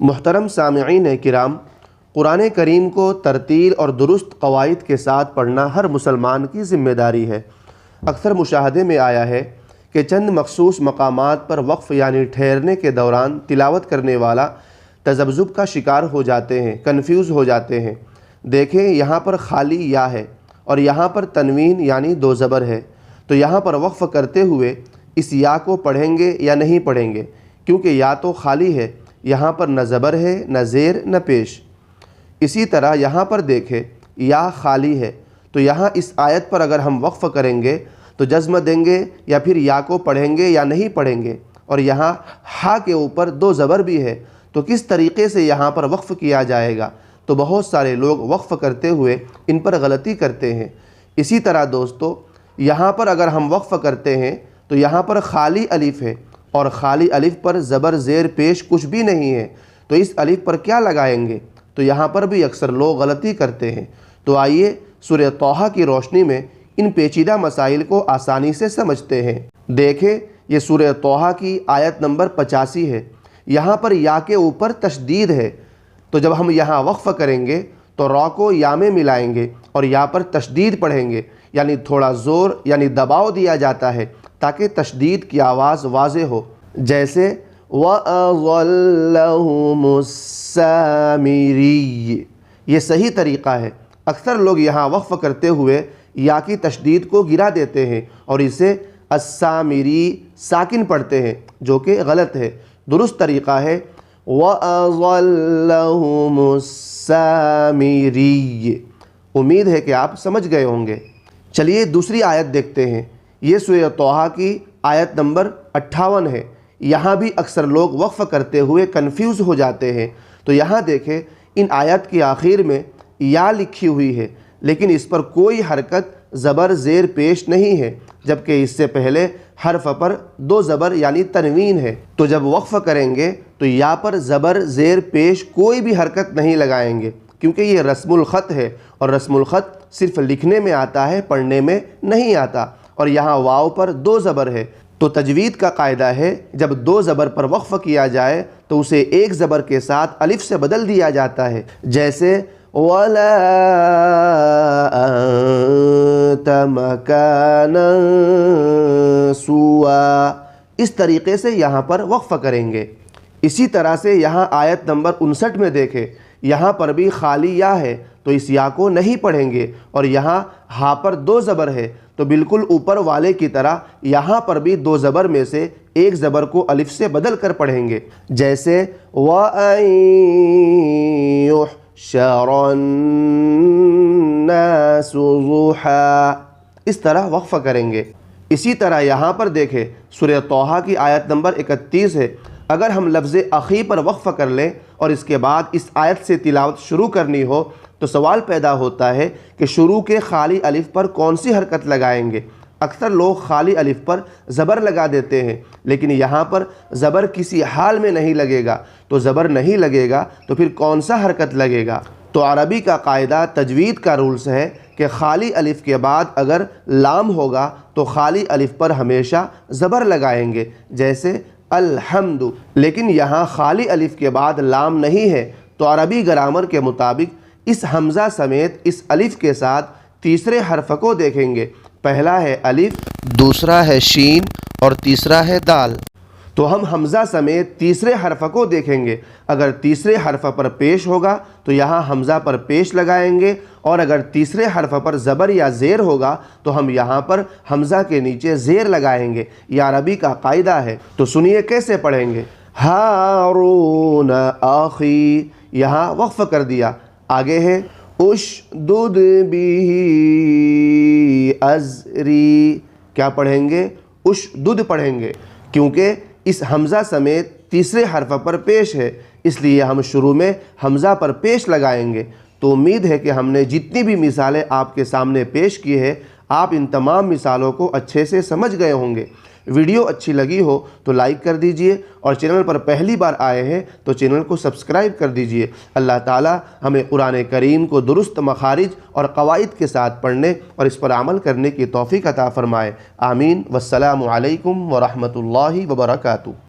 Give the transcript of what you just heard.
محترم سامعین کرام، قرآن کریم کو ترتیل اور درست قواعد کے ساتھ پڑھنا ہر مسلمان کی ذمہ داری ہے۔ اکثر مشاہدے میں آیا ہے کہ چند مخصوص مقامات پر وقف یعنی ٹھہرنے کے دوران تلاوت کرنے والا تذبذب کا شکار ہو جاتے ہیں، کنفیوز ہو جاتے ہیں۔ دیکھیں، یہاں پر خالی یا ہے اور یہاں پر تنوین یعنی دو زبر ہے، تو یہاں پر وقف کرتے ہوئے اس یا کو پڑھیں گے یا نہیں پڑھیں گے، کیونکہ یا تو خالی ہے، یہاں پر نہ زبر ہے، نہ زیر، نہ پیش۔ اسی طرح یہاں پر دیکھیں، یا خالی ہے، تو یہاں اس آیت پر اگر ہم وقف کریں گے تو جزم دیں گے یا پھر یا کو پڑھیں گے یا نہیں پڑھیں گے، اور یہاں ہا کے اوپر دو زبر بھی ہے، تو کس طریقے سے یہاں پر وقف کیا جائے گا؟ تو بہت سارے لوگ وقف کرتے ہوئے ان پر غلطی کرتے ہیں۔ اسی طرح دوستو، یہاں پر اگر ہم وقف کرتے ہیں تو یہاں پر خالی الف ہے، اور خالی الف پر زبر زیر پیش کچھ بھی نہیں ہے، تو اس الف پر کیا لگائیں گے؟ تو یہاں پر بھی اکثر لوگ غلطی کرتے ہیں۔ تو آئیے سورہ طٰہٰ کی روشنی میں ان پیچیدہ مسائل کو آسانی سے سمجھتے ہیں۔ دیکھیں، یہ سورہ طٰہٰ کی آیت نمبر 85 ہے۔ یہاں پر یا کے اوپر تشدید ہے، تو جب ہم یہاں وقف کریں گے تو را کو یا میں ملائیں گے اور یا پر تشدید پڑھیں گے، یعنی تھوڑا زور یعنی دباؤ دیا جاتا ہے تاکہ تشدید کی آواز واضح ہو، جیسے وَأَظَلَّهُمُ السَّامِرِيِّ۔ یہ صحیح طریقہ ہے۔ اکثر لوگ یہاں وقف کرتے ہوئے یا کی تشدید کو گرا دیتے ہیں اور اسے السامری ساکن پڑھتے ہیں، جو کہ غلط ہے۔ درست طریقہ ہے وَأَظَلَّهُمُ السَّامِرِيِّ۔ امید ہے کہ آپ سمجھ گئے ہوں گے۔ چلیے دوسری آیت دیکھتے ہیں۔ یہ سورہ طٰہٰ کی آیت نمبر 58 ہے۔ یہاں بھی اکثر لوگ وقف کرتے ہوئے کنفیوز ہو جاتے ہیں۔ تو یہاں دیکھیں، ان آیت کی آخر میں یا لکھی ہوئی ہے، لیکن اس پر کوئی حرکت زبر زیر پیش نہیں ہے، جبکہ اس سے پہلے حرف پر دو زبر یعنی تنوین ہے۔ تو جب وقف کریں گے تو یا پر زبر زیر پیش کوئی بھی حرکت نہیں لگائیں گے، کیونکہ یہ رسم الخط ہے، اور رسم الخط صرف لکھنے میں آتا ہے، پڑھنے میں نہیں آتا۔ اور یہاں واو پر دو زبر ہے، تو تجوید کا قاعدہ ہے جب دو زبر پر وقف کیا جائے تو اسے ایک زبر کے ساتھ الف سے بدل دیا جاتا ہے، جیسے وَلَا أَنْتَ مَكَانًا سُوًى۔ اس طریقے سے یہاں پر وقف کریں گے۔ اسی طرح سے یہاں آیت نمبر 59 میں دیکھیں، یہاں پر بھی خالی یا ہے، تو اس یا کو نہیں پڑھیں گے، اور یہاں ہا پر دو زبر ہے، تو بالکل اوپر والے کی طرح یہاں پر بھی دو زبر میں سے ایک زبر کو الف سے بدل کر پڑھیں گے، جیسے وَأَن يُحْشَرَ النَّاسُ ضُحًى۔ اس طرح وقف کریں گے۔ اسی طرح یہاں پر دیکھیں، سورہ طٰہٰ کی آیت نمبر 31 ہے۔ اگر ہم لفظ اخی پر وقف کر لیں اور اس کے بعد اس آیت سے تلاوت شروع کرنی ہو تو سوال پیدا ہوتا ہے کہ شروع کے خالی الف پر کون سی حرکت لگائیں گے؟ اکثر لوگ خالی الف پر زبر لگا دیتے ہیں، لیکن یہاں پر زبر کسی حال میں نہیں لگے گا، تو زبر نہیں لگے گا تو پھر کون سا حرکت لگے گا؟ تو عربی کا قاعدہ، تجوید کا رولز ہے کہ خالی الف کے بعد اگر لام ہوگا تو خالی الف پر ہمیشہ زبر لگائیں گے، جیسے الحمد۔ لیکن یہاں خالی الف کے بعد لام نہیں ہے، تو عربی گرامر کے مطابق اس حمزہ سمیت اس الف کے ساتھ تیسرے حرف کو دیکھیں گے۔ پہلا ہے الف، دوسرا ہے شین اور تیسرا ہے دال۔ تو ہم حمزہ سمیت تیسرے حرف کو دیکھیں گے۔ اگر تیسرے حرف پر پیش ہوگا تو یہاں حمزہ پر پیش لگائیں گے، اور اگر تیسرے حرف پر زبر یا زیر ہوگا تو ہم یہاں پر حمزہ کے نیچے زیر لگائیں گے۔ یہ عربی کا قاعدہ ہے۔ تو سنیے کیسے پڑھیں گے۔ ہارون اخی، یہاں وقف کر دیا۔ آگے ہے اشدد بہ ازری، کیا پڑھیں گے؟ اشدد پڑھیں گے، کیونکہ اس حمزہ سمیت تیسرے حرف پر پیش ہے، اس لیے ہم شروع میں حمزہ پر پیش لگائیں گے۔ تو امید ہے کہ ہم نے جتنی بھی مثالیں آپ کے سامنے پیش کی ہے، آپ ان تمام مثالوں کو اچھے سے سمجھ گئے ہوں گے۔ ویڈیو اچھی لگی ہو تو لائک کر دیجئے، اور چینل پر پہلی بار آئے ہیں تو چینل کو سبسکرائب کر دیجئے۔ اللہ تعالی ہمیں قرآن کریم کو درست مخارج اور قواعد کے ساتھ پڑھنے اور اس پر عمل کرنے کی توفیق عطا فرمائے۔ آمین۔ والسلام علیکم ورحمۃ اللہ وبرکاتہ۔